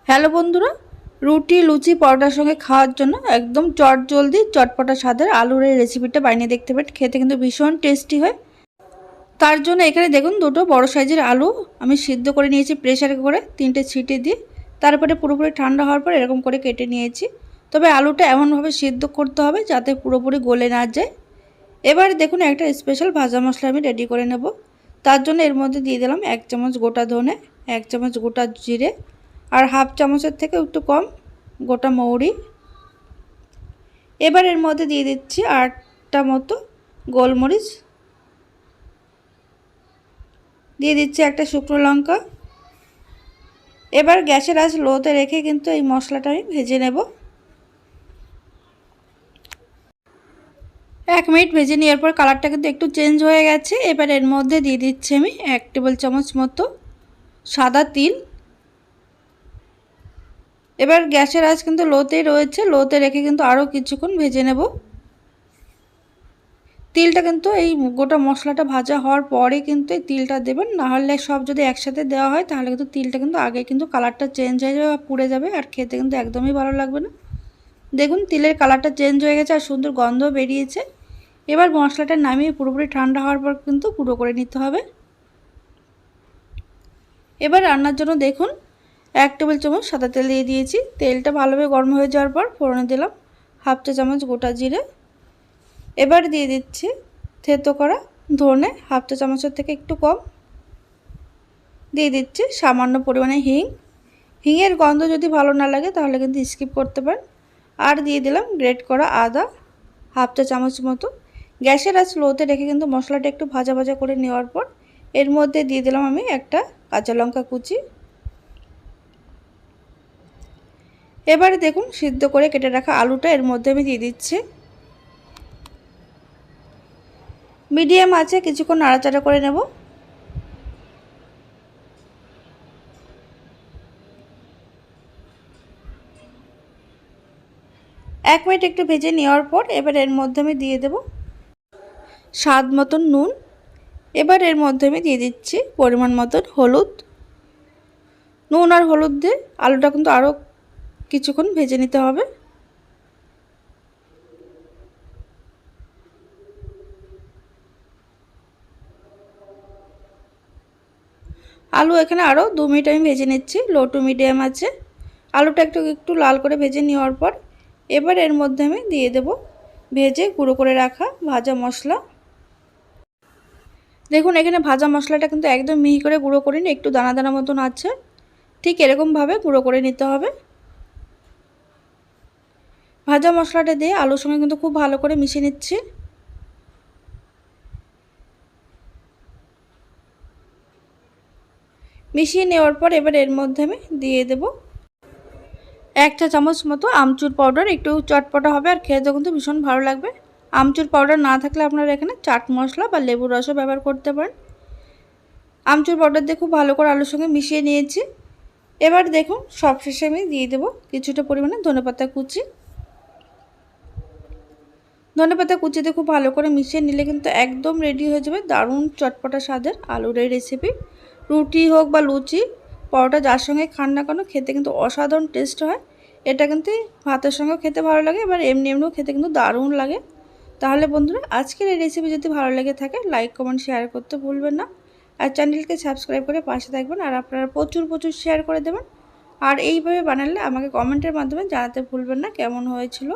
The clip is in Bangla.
হ্যালো বন্ধুরা, রুটি লুচি পরোটার সঙ্গে খাওয়ার জন্য একদম চটজলদি চটপটা স্বাদের আলুর এই রেসিপিটা বানিয়ে দেখতে পারেন। খেতে কিন্তু ভীষণ টেস্টি হয়। তার জন্য এখানে দেখুন দুটো বড় সাইজের আলু আমি সিদ্ধ করে নিয়েছি প্রেসারে করে 3টে সিটি দিয়ে। তারপরে পুরোপুরি ঠান্ডা হওয়ার পর এরকম করে কেটে নিয়েছি। তবে আলুটা এমনভাবে সিদ্ধ করতে হবে যাতে পুরোপুরি গলে না যায়। এবার দেখুন একটা স্পেশাল ভাজা মশলা আমি রেডি করে নেব। তার জন্য এর মধ্যে দিয়ে দিলাম 1 চামচ গোটা ধনে, 1 চামচ গোটা জিরে আর হাফ চামচের থেকে একটু কম গোটা মৌরি। এবার এর মধ্যে দিয়ে দিচ্ছি 8টা মতো গোলমরিচ, দিয়ে দিচ্ছি একটা শুকনো লঙ্কা। এবার গ্যাসের আঁচ লোতে রেখে কিন্তু এই মশলাটা আমি ভেজে নেব। 1 মিনিট ভেজে নেওয়ার পর কালারটা কিন্তু একটু চেঞ্জ হয়ে গেছে। এবার এর মধ্যে দিয়ে দিচ্ছি আমি 1 টেবিল চামচ মতো সাদা তিল। এবার গ্যাসের আঁচ কিন্তু লোতেই রয়েছে, লোতে রেখে কিন্তু আরও কিছুক্ষণ ভেজে নেব। তিলটা কিন্তু এই গোটা মশলাটা ভাজা হওয়ার পরে কিন্তু এই তিলটা দেবেন, নাহলে সব যদি একসাথে দেওয়া হয় তাহলে কিন্তু তিলটা কিন্তু আগে কিন্তু কালারটা চেঞ্জ হয়ে যাবে, পুড়ে যাবে আর খেতে কিন্তু একদমই ভালো লাগবে না। দেখুন তিলের কালারটা চেঞ্জ হয়ে গেছে আর সুন্দর গন্ধ বেরিয়েছে। এবার মশলাটা নামিয়ে পুরোপুরি ঠান্ডা হওয়ার পর কিন্তু গুঁড়ো করে নিতে হবে। এবার রান্নার জন্য দেখুন 1 টেবিল চামচ সাদা তেল দিয়ে দিয়েছি। তেলটা ভালোভাবে গরম হয়ে যাওয়ার পর ফোড়নে দিলাম হাফ চা চামচ গোটা জিরে। এবার দিয়ে দিচ্ছি থেতো করা ধনে হাফ চা চামচের থেকে একটু কম। দিয়ে দিচ্ছি সামান্য পরিমাণে হিং। হিঙের গন্ধ যদি ভালো না লাগে তাহলে কিন্তু স্কিপ করতে পারেন। আর দিয়ে দিলাম গ্রেট করা আদা হাফ চা চামচ মতো। গ্যাসের আঁচ লোতে রেখে কিন্তু মশলাটা একটু ভাজা ভাজা করে নেওয়ার পর এর মধ্যে দিয়ে দিলাম আমি একটা কাঁচা লঙ্কা কুচি। এবারে দেখুন সিদ্ধ করে কেটে রাখা আলুটা এর মধ্যে আমি দিয়ে দিচ্ছি। মিডিয়াম আঁচে কিছুক্ষণ নাড়াচাড়া করে নেব। এক মিনিট একটু ভেজে নেওয়ার পর এবার এর মধ্যে আমি দিয়ে দেব স্বাদ মতন নুন। এবার এর মধ্যে আমি দিয়ে দিচ্ছি পরিমাণ মতন হলুদ। নুন আর হলুদ দিয়ে আলুটা কিন্তু আরও কিছুক্ষণ ভেজে নিতে হবে। আলু এখানে আরও 2 মিনিট আমি ভেজে নিচ্ছি লো টু মিডিয়াম আছে। আলুটা একটু লাল করে ভেজে নেওয়ার পর এবার এর মধ্যে আমি দিয়ে দেব ভেজে গুঁড়ো করে রাখা ভাজা মশলা। দেখুন এখানে ভাজা মশলাটা কিন্তু একদম মিহি করে গুঁড়ো করিনি, একটু দানা দানা মতন আছে। ঠিক এরকমভাবে গুঁড়ো করে নিতে হবে। ভাজা মশলাটা দিয়ে আলুর সঙ্গে কিন্তু খুব ভালো করে মিশিয়ে নিচ্ছি। মিশিয়ে নেওয়ার পর এবার এর মধ্যে আমি দিয়ে দেব 1 চা চামচ মতো আমচুর পাউডার। একটু চটপটা হবে আর খেতে কিন্তু ভীষণ ভালো লাগবে। আমচুর পাউডার না থাকলে আপনারা এখানে চাট মশলা বা লেবুর রসও ব্যবহার করতে পারেন। আমচুর পাউডার দিয়ে খুব ভালো করে আলুর সঙ্গে মিশিয়ে নিয়েছি। এবার দেখুন সবশেষে আমি দিয়ে দেব কিছুটা পরিমাণে ধনেপাতা কুচি। ধনেপাতা কুচিতে খুব ভালো করে মিশিয়ে নিলে কিন্তু একদম রেডি হয়ে যাবে দারুণ চটপটা স্বাদের আলুর এই রেসিপি। রুটি হোক বা লুচি পরোটা যার সঙ্গে খান না কেন খেতে কিন্তু অসাধারণ টেস্ট হয়। এটা কিন্তু ভাতের সঙ্গেও খেতে ভালো লাগে, এবার এমনিও খেতে কিন্তু দারুণ লাগে। তাহলে বন্ধুরা আজকের এই রেসিপি যদি ভালো লেগে থাকে লাইক কমেন্ট শেয়ার করতে ভুলবেন না। আর চ্যানেলকে সাবস্ক্রাইব করে পাশে থাকবেন আর আপনারা প্রচুর শেয়ার করে দেবেন। আর এইভাবে বানালে আমাকে কমেন্টের মাধ্যমে জানাতে ভুলবেন না কেমন হয়েছিল।